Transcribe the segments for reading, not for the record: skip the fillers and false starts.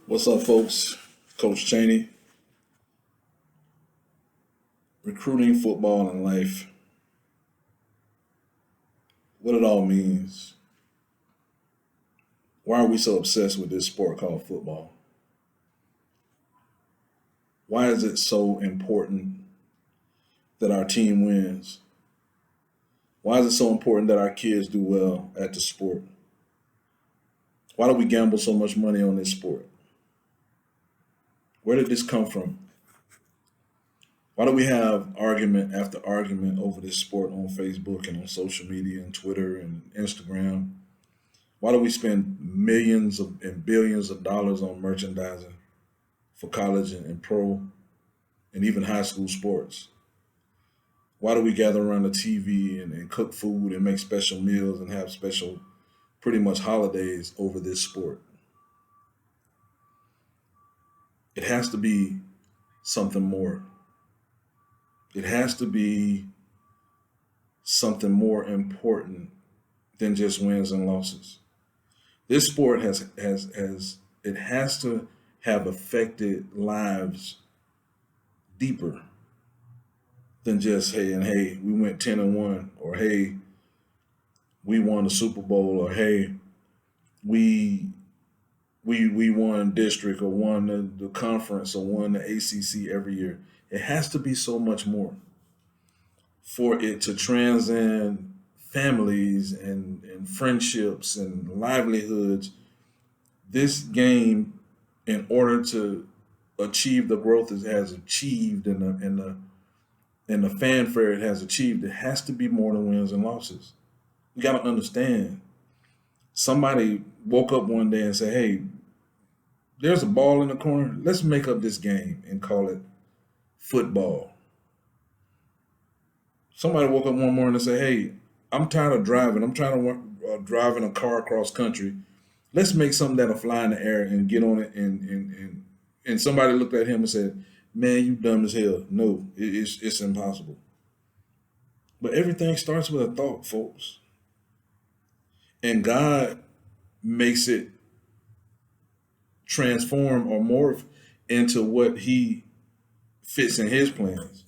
What's up, folks? Coach Cheney, recruiting, football, and life. What it all means. Why are we so obsessed with this sport called football? Why is it so important that our team wins? Why is it so important that our kids do well at the sport? Why do we gamble so much money on this sport? Where did this come from? Why do we have argument after argument over this sport on Facebook and on social media and Twitter and Instagram? Why do we spend and billions of dollars on merchandising for college and pro and even high school sports? Why do we gather around the TV and cook food and make special meals and have special, pretty much holidays over this sport? It has to be something more. It has to be something more important than just wins and losses. This sport has it has to have affected lives deeper than just hey we went 10-1, or hey we won the Super Bowl, or hey we we won district, or won the conference, or won the ACC every year. It has to be so much more for it to transcend families and friendships and livelihoods. This game, in order to achieve the growth it has achieved, and the fanfare it has achieved, it has to be more than wins and losses. You got to understand. Somebody woke up one day and said, "Hey, there's a ball in the corner. Let's make up this game and call it football." Somebody woke up one morning and said, "Hey, I'm tired of driving. I'm trying to driving a car across country. Let's make something that'll fly in the air and get on it." And somebody looked at him and said, "Man, you dumb as hell. No, it's impossible." But everything starts with a thought, folks. And God makes it transform or morph into what He fits in His plans.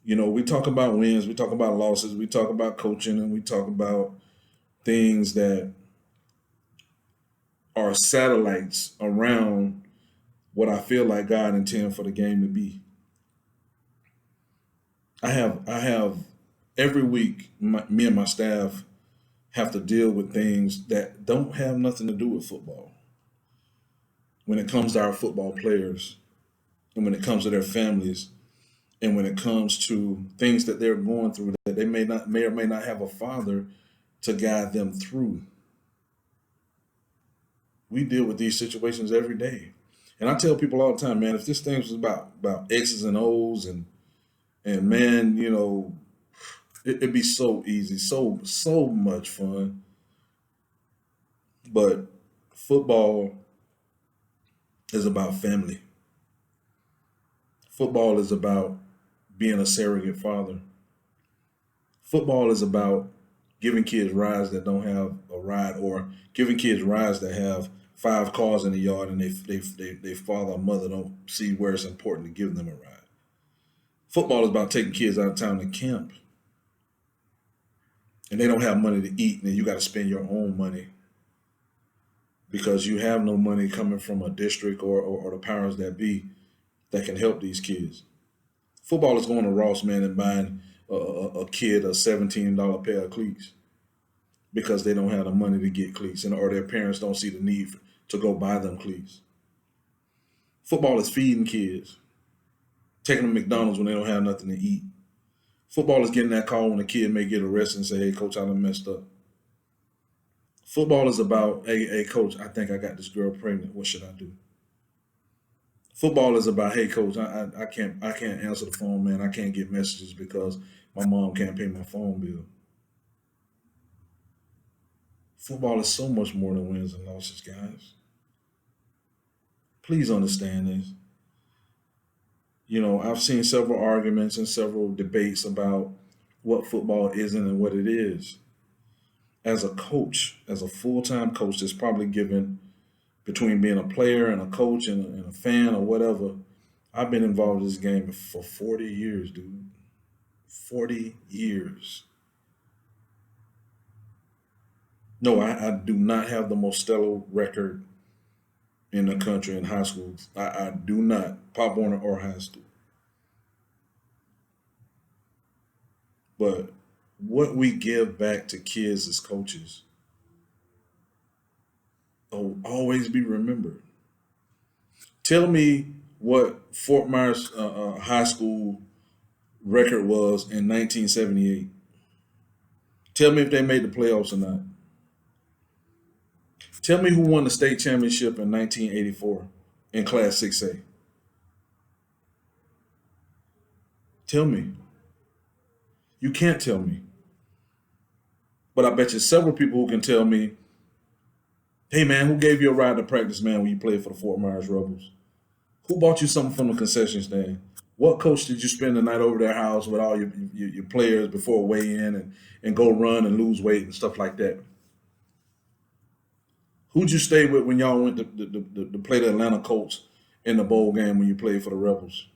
We talk about wins, we talk about losses, we talk about coaching, and we talk about things that are satellites around what I feel like God intended for the game to be. I have every week, me and my staff have to deal with things that don't have nothing to do with football. When it comes to our football players, and when it comes to their families, and when it comes to things that they're going through that they may or may not have a father to guide them through. We deal with these situations every day. And I tell people all the time, man, if this thing was about X's and O's and man, it'd be so easy, so much fun. But football is about family. Football is about being a surrogate father. Football is about giving kids rides that don't have a ride, or giving kids rides that have 5 cars in the yard, and they father or mother don't see where it's important to give them a ride. Football is about taking kids out of town to camp, and they don't have money to eat, and then you got to spend your own money because you have no money coming from a district or the powers that be that can help these kids. Football is going to Ross, man, and buying a kid a $17 pair of cleats because they don't have the money to get cleats, or their parents don't see the need to go buy them cleats. Football is feeding kids, taking them to McDonald's when they don't have nothing to eat. Football is getting that call when a kid may get arrested and say, "Hey, coach, I done messed up." Football is about, hey, coach, I think I got this girl pregnant. What should I do? Football is about, hey, coach, I can't answer the phone, man. I can't get messages because my mom can't pay my phone bill. Football is so much more than wins and losses, guys. Please understand this. I've seen several arguments and several debates about what football isn't and what it is. As a coach, as a full time coach that's probably given between being a player and a coach and a fan or whatever. I've been involved in this game for 40 years, dude. 40 years. No, I do not have the most stellar record in the country in high school. I do not, Pop Warner or high school. But what we give back to kids as coaches will always be remembered. Tell me what Fort Myers High School record was in 1978. Tell me if they made the playoffs or not. Tell me who won the state championship in 1984 in Class 6A. Tell me. You can't tell me. But I bet you several people who can tell me, hey man, who gave you a ride to practice, man, when you played for the Fort Myers Rebels? Who bought you something from the concession stand? What coach did you spend the night over their house with all your players before weigh in and go run and lose weight and stuff like that? Who'd you stay with when y'all went to play the Atlanta Colts in the bowl game when you played for the Rebels?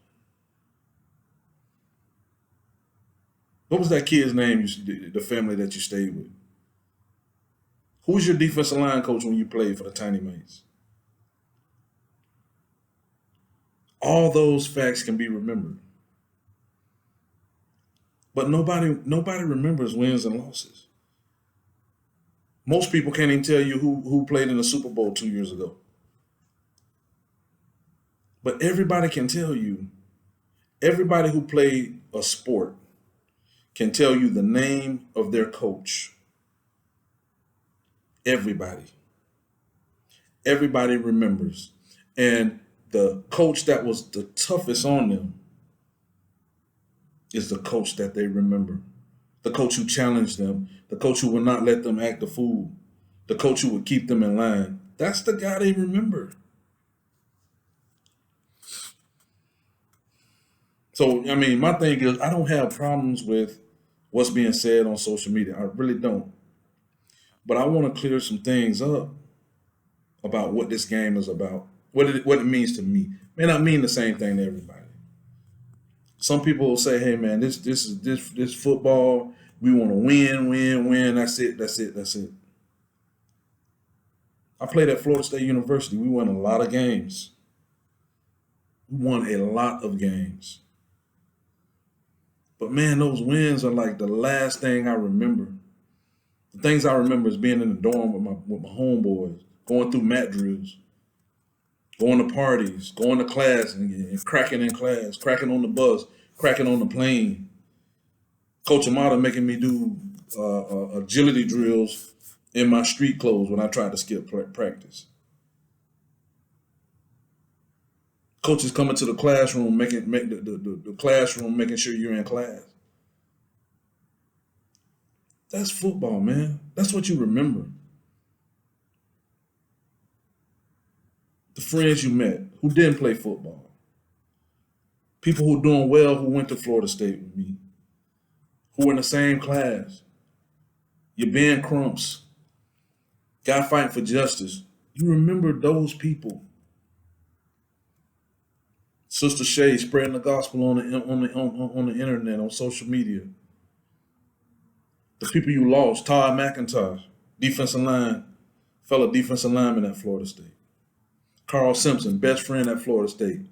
What was that kid's name, the family that you stayed with? Who was your defensive line coach when you played for the Tiny Mates? All those facts can be remembered. But nobody remembers wins and losses. Most people can't even tell you who played in the Super Bowl 2 years ago. But everybody can tell you, everybody who played a sport can tell you the name of their coach. Everybody. Everybody remembers. And the coach that was the toughest on them is the coach that they remember. The coach who challenged them, the coach who would not let them act a fool, the coach who would keep them in line. That's the guy they remember. So, I mean, my thing is, I don't have problems with what's being said on social media. I really don't. But I want to clear some things up about what this game is about, what it means to me. May not mean the same thing to everybody. Some people will say, "Hey, man, this football. We want to win. That's it." I played at Florida State University. We won a lot of games. We won a lot of games. But man, those wins are like the last thing I remember. The things I remember is being in the dorm with my homeboys, going through mat drills, going to parties, going to class and cracking in class, cracking on the bus, cracking on the plane. Coach Amata making me do agility drills in my street clothes when I tried to skip practice. Coaches coming to the classroom, making the classroom, making sure you're in class. That's football, man. That's what you remember. The friends you met who didn't play football. People who doing well who went to Florida State with me. Who were in the same class. Your Ben Crumps. Guy fighting for justice. You remember those people. Sister Shay spreading the gospel on the internet, on social media. The people you lost, Todd McIntosh, fellow defensive lineman at Florida State. Carl Simpson, best friend at Florida State.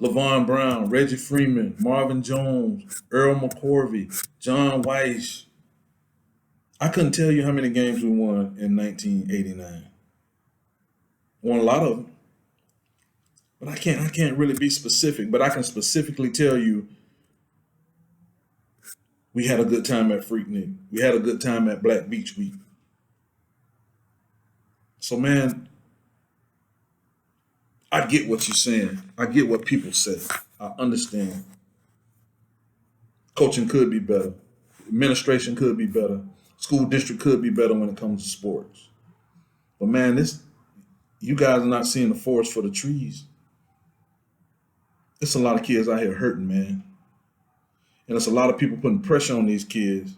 LaVon Brown, Reggie Freeman, Marvin Jones, Earl McCorvey, John Weiss. I couldn't tell you how many games we won in 1989. Won a lot of them. But I can't really be specific, but I can specifically tell you we had a good time at Freaknik. We had a good time at Black Beach Week. So, man, I get what you're saying. I get what people say. I understand. Coaching could be better. Administration could be better. School district could be better when it comes to sports. But, man, you guys are not seeing the forest for the trees. There's a lot of kids out here hurting, man. And there's a lot of people putting pressure on these kids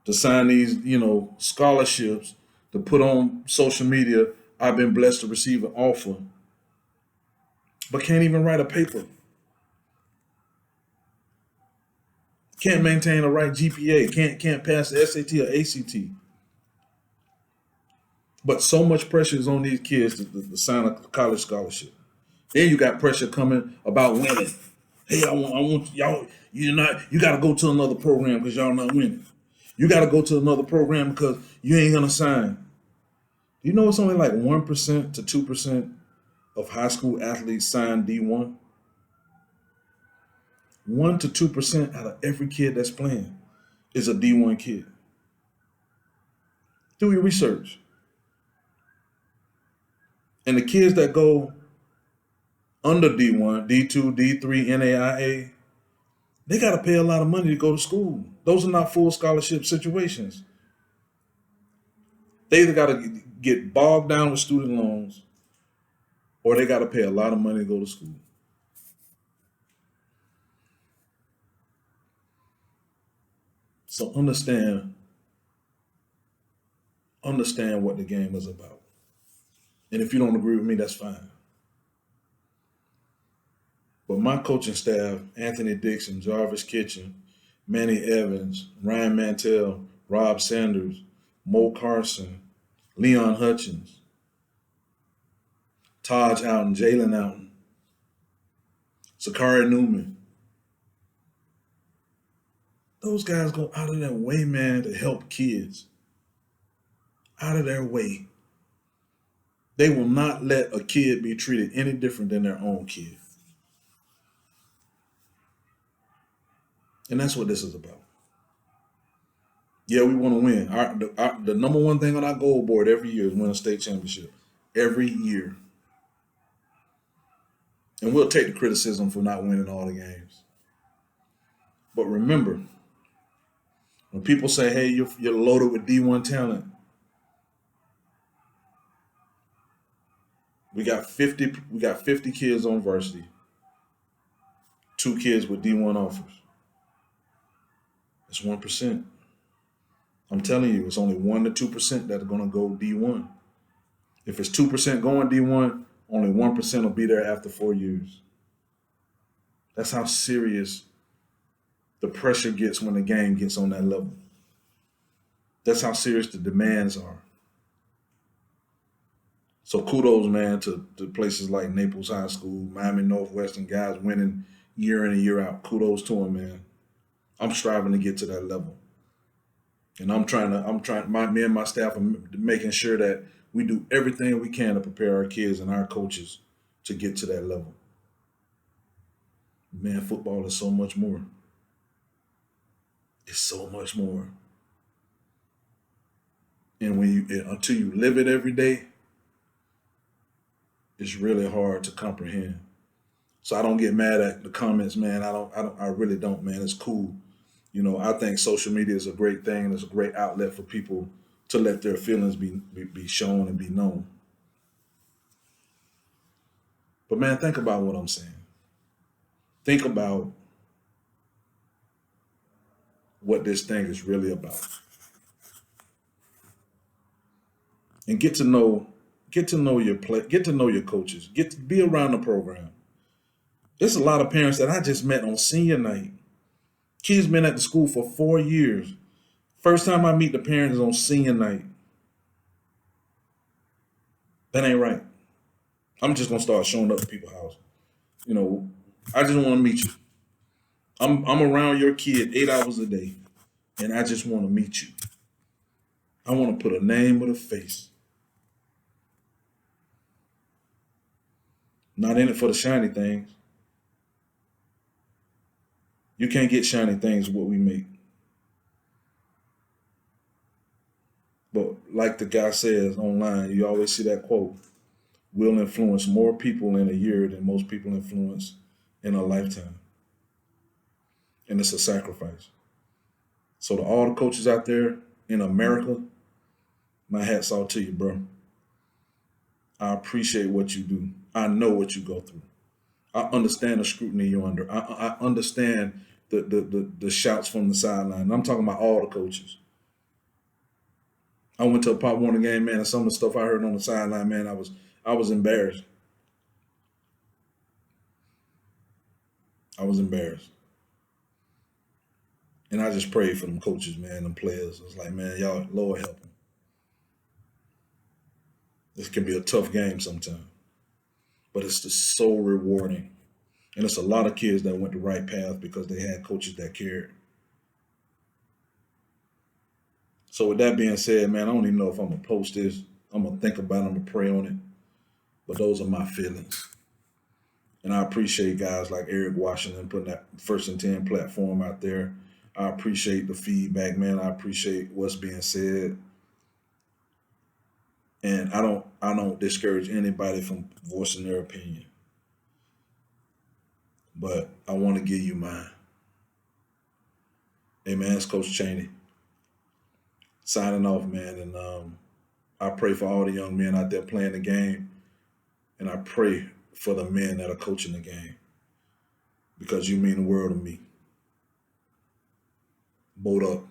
to sign these, scholarships to put on social media, I've been blessed to receive an offer, but can't even write a paper, can't maintain a right GPA, can't pass the SAT or ACT. But so much pressure is on these kids to sign a college scholarship. Then you got pressure coming about winning. Hey, I want y'all. You got to go to another program because y'all not winning. You got to go to another program because you ain't gonna sign. You know it's only like 1% to 2% of high school athletes sign D1. 1 to 2% out of every kid that's playing is a D1 kid. Do your research. And the kids that go under D1, D2, D3, NAIA, they got to pay a lot of money to go to school. Those are not full scholarship situations. They either got to get bogged down with student loans or they got to pay a lot of money to go to school. So understand what the game is about. And if you don't agree with me, that's fine. But my coaching staff, Anthony Dixon, Jarvis Kitchen, Manny Evans, Ryan Mantell, Rob Sanders, Mo Carson, Leon Hutchins, Taj Houghton, Jalen Houghton, Sakari Newman. Those guys go out of their way, man, to help kids. Out of their way. They will not let a kid be treated any different than their own kid. And that's what this is about. Yeah, we want to win. The number one thing on our goal board every year is win a state championship. Every year. And we'll take the criticism for not winning all the games. But remember, when people say, hey, you're loaded with D1 talent, we got 50 kids on varsity, 2 kids with D1 offers. It's 1%. I'm telling you, it's only 1 to 2% that are going to go D1. If it's 2% going D1, only 1% will be there after 4 years. That's how serious the pressure gets when the game gets on that level. That's how serious the demands are. So kudos, man, to places like Naples High School, Miami Northwestern, guys winning year in and year out. Kudos to them, man. I'm striving to get to that level. And me and my staff are making sure that we do everything we can to prepare our kids and our coaches to get to that level. Man, football is so much more. It's so much more. And until you live it every day, it's really hard to comprehend. So I don't get mad at the comments, man. I really don't, man. It's cool. I think social media is a great thing. It's a great outlet for people to let their feelings be shown and be known. But man, think about what I'm saying. Think about what this thing is really about. And get to know your coaches. Be around the program. There's a lot of parents that I just met on senior night. Kids been at the school for 4 years. First time I meet the parents is on senior night. That ain't right. I'm just gonna start showing up at people's house. I just want to meet you. I'm around your kid 8 hours a day, and I just want to meet you. I want to put a name with a face. Not in it for the shiny things. You can't get shiny things with what we make. But like the guy says online, you always see that quote, we'll influence more people in a year than most people influence in a lifetime. And it's a sacrifice. So to all the coaches out there in America, my hat's off to you, bro. I appreciate what you do. I know what you go through. I understand the scrutiny you're under. I understand the shouts from the sideline. I'm talking about all the coaches. I went to a Pop Warner game, man, and some of the stuff I heard on the sideline, man, I was embarrassed. I was embarrassed. And I just prayed for them coaches, man, them players. It's like, man, y'all, Lord help them. This can be a tough game sometimes, but it's just so rewarding. And it's a lot of kids that went the right path because they had coaches that cared. So with that being said, man, I don't even know if I'm gonna post this. I'm gonna think about it, I'm gonna pray on it. But those are my feelings. And I appreciate guys like Eric Washington putting that First and 10 platform out there. I appreciate the feedback, man. I appreciate what's being said. And I don't discourage anybody from voicing their opinion. But I want to give you mine. Hey man, it's Coach Chaney signing off, man. And I pray for all the young men out there playing the game. And I pray for the men that are coaching the game because you mean the world to me. Boat up.